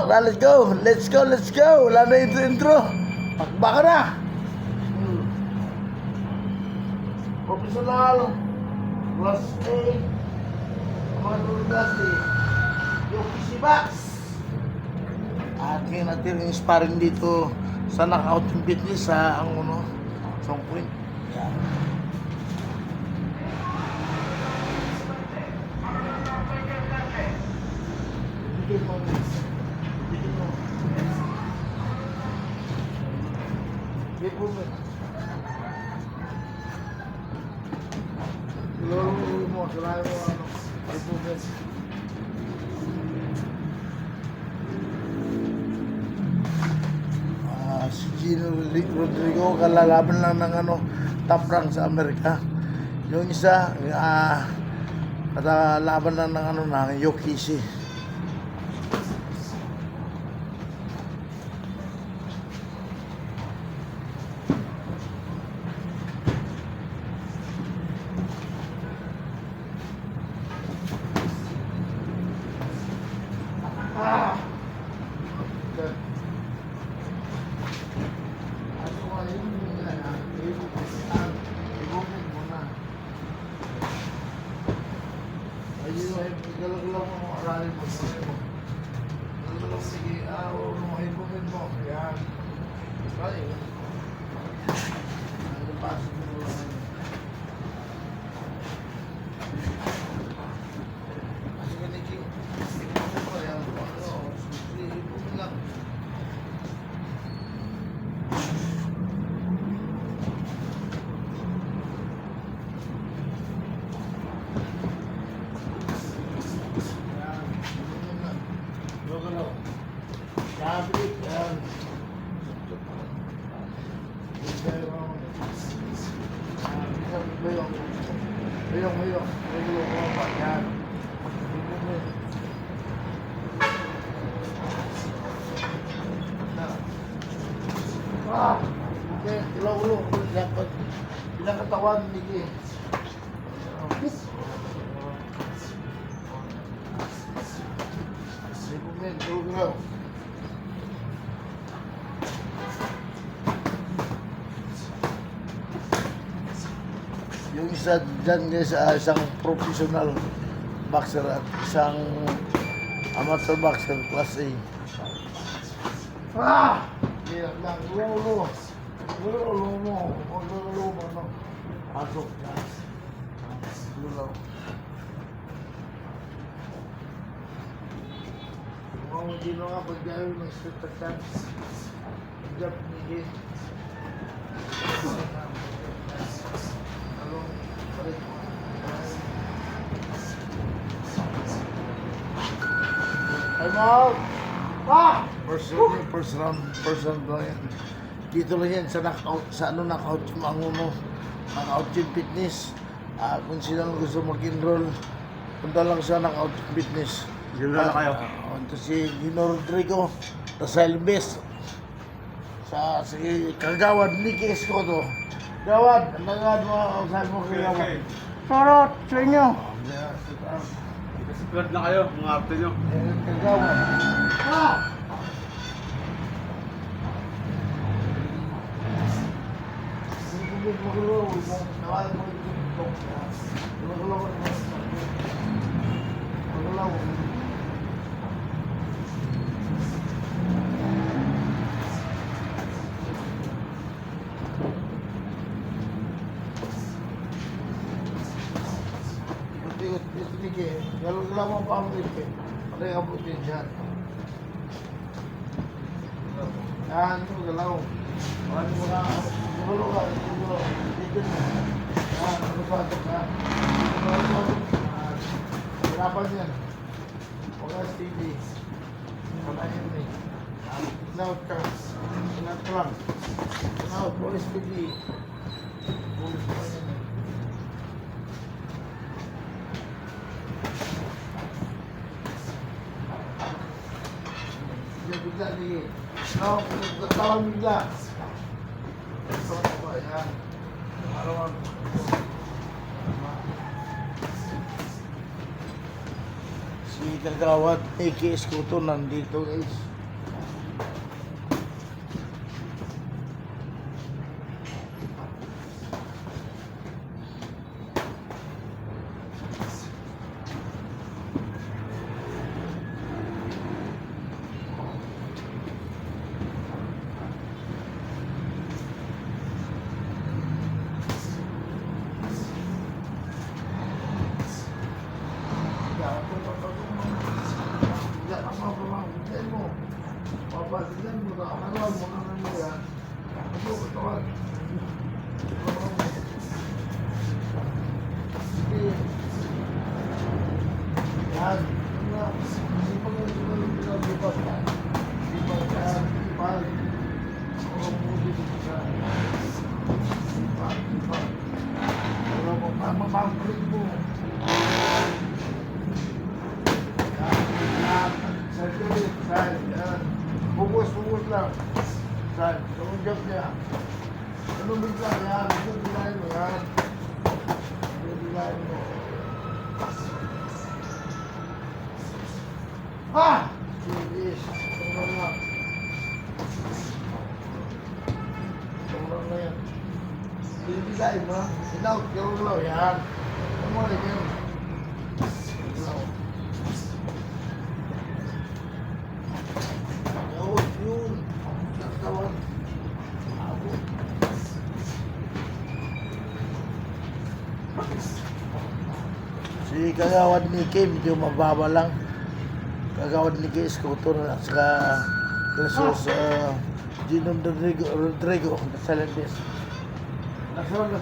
Tara, let's go. Let's go, let's go. Wala na intro. Baka na. Professional. Class A. Mga tuligas yung Isibax. At ngayon natin yung sparring dito sa knockout yung fitness sa ang ano, Song Point. Yan. Bigyan mo. Bigyan mo. Bigyan mo. Lolo mo, sarayo mo ano. Bigyan mo. Si Gino Rodrigo, kalalaban lang ng ano, top rank sa Amerika. Yung isa, kalalaban lang ng ano, ng Yokishi. Galaw-galaw mo, aralin mo, sabi mo. Galaw-galaw, sige, hipumin mo. Yan. Right. Ano pa, siguro. Kasi ganito, hipumin mo, yan. Hipumin lang. Sabit yan. Mayong. Yan. Okay, ulo. Bilang katawan, hindi. Ulo. Yung isa dyan guys, isang professional boxer at isang amateur boxer class A. Kaya lang, ulo mo. Ulo mo, no? Pasok yan. Ulo. Kung hindi mo nga pag-gawin ng street attacks, job ni I'm out! First round lang yan. Dito lang yan sa knockout, knockout gym fitness. Kung sino gusto mag-enroll, punta lang sa knockout fitness. Enroll na kayo? Ito si Gino Rodrigo, Tasalbes. Si Kagawad, Nicky Escoto. Gawad, nagawad mo, saan mo kagawad? Sarot sa inyo. Spread na kayo, mga arte nyo. Kagawad. Galaw mo pa ang lipe. Patay ka putin dyan. Yan, galaw. Ano mo na, siguro ka, siguro. Dito mo. Yan, nabatok ka. Hirapan yan. Huwag ka steady. Panayin mo eh. Knout ka. Knout ka lang. Knout, police steady. Police pa yan eh. Bigla ni no, nagtatawag bigla. So, yan. Arawan. Si Kagawad, A.K. Escoto nandito guys. Yan mo. Papasigyan mo na. Ano mo na yan. Ano, katawan. Sige. Yan. Sipag yung lipas ka. Lipas ka. Lipas. Oo, muli ka. Lipas. Pero mapapangkulit mo. Saan? Bungkus lang. Saan? Anong job niya? Anong bigla yan? Anong bilahin mo yan? Anong bilahin mo? Ha! Sige. Tumulong lang. Tumulong na yan. Bibigayin mo. Sinaw, kirulaw yan. Ano mo rin yan? Sinaw. Yun. Nagtawan. Ako. Si kagawad ni Kim, medyo mababa lang. Kagawad ni Kim, Scooter at saka Jesus Gino Rodrigo, Salentis. Nasron.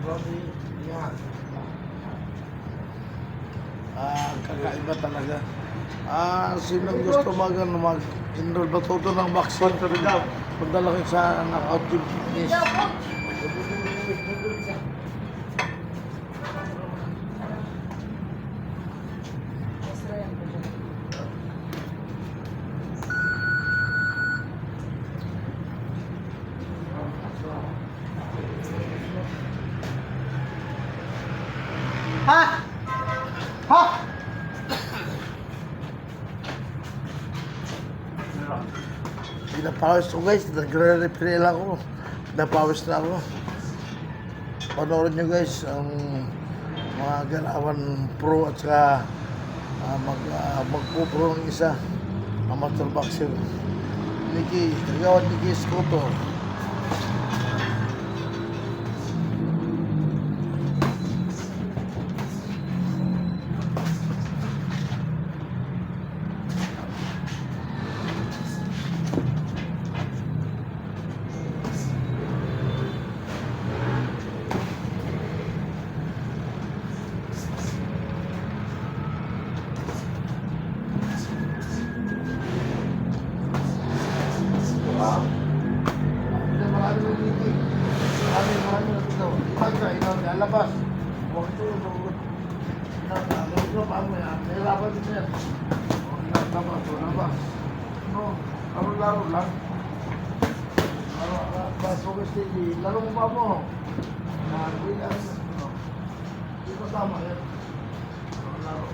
Robbie, yan. Kakaiba talaga. Sinong gusto mag-enroll matuto ng vaccine? Punta lang sa knockout gym fitness. Ha? Ha? Pinapawis ko guys, nagre-refill ako. Pinapawis na ako. Panoorin nyo guys ang mga galawan pro at saka magpo-pro ng isa amateur boxer. Kagawad Nicky Scooter. Lalabas. Huwag ito yung lugod. Paano yan? Nahirapan din yan. Lalabas. No, laro lang. Laro mo ba mo? Hindi lang. Hindi ko tama yan. Laro.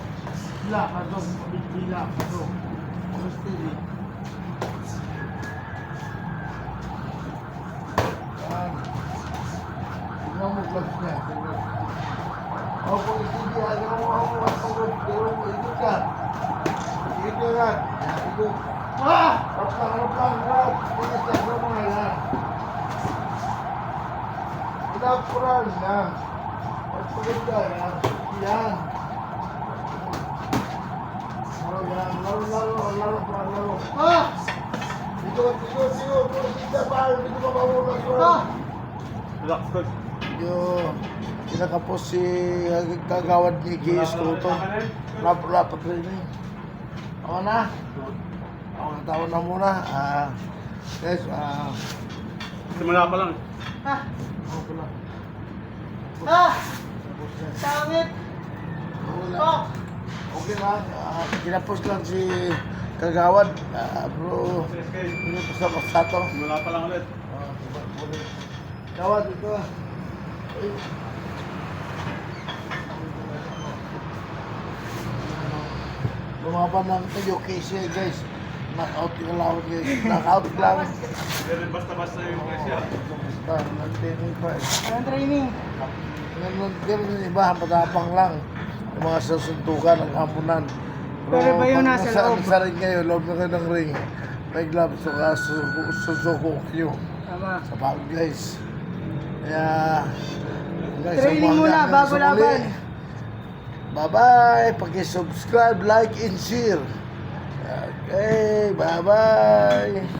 Bila ka doon. Bila ka doon. Pagkastili. Tingnan mo vlogs niya. O, kung hindi, ayaw mo ako matulog. Pero mo, ikot ka. Ikot ka yan. Ikot. Harap lang. Tingnan siya. Ano mo nga yan? Inapuran yan. Pagpagod ka yan. Yan. Laro. Ikot. Dito ka mawulang. Relax, coach. Yung kinakapos si kagawad ni G.S. Scooter. Rapat training. Ako na. Ako natawa na muna. Guys, Simula pa lang. ako pala. Sangit! Okay lang. Kinapos lang si kagawad. Bro, kinapos na pasato. Simula pa lang ulit. Kawad, ito. Lumaban ng UKC guys. Knockout yung lawad guys. Knockout lang. Pero basta-basta yung presya. Basta, nag-training pa eh. Anong training? Ganun yung iba, matapang lang. Yung mga sasuntukan, naghampunan. Pero iba yung nasa loob. Nasa ring kayo, loob na kayo ng ring. May gloves, saka susuko kayo. Tama. Sa bago guys. Kaya, guys, Training samahan muna namin bago sa muli. laban. Bye-bye! Pag-subscribe, like, and share. Okay, bye-bye.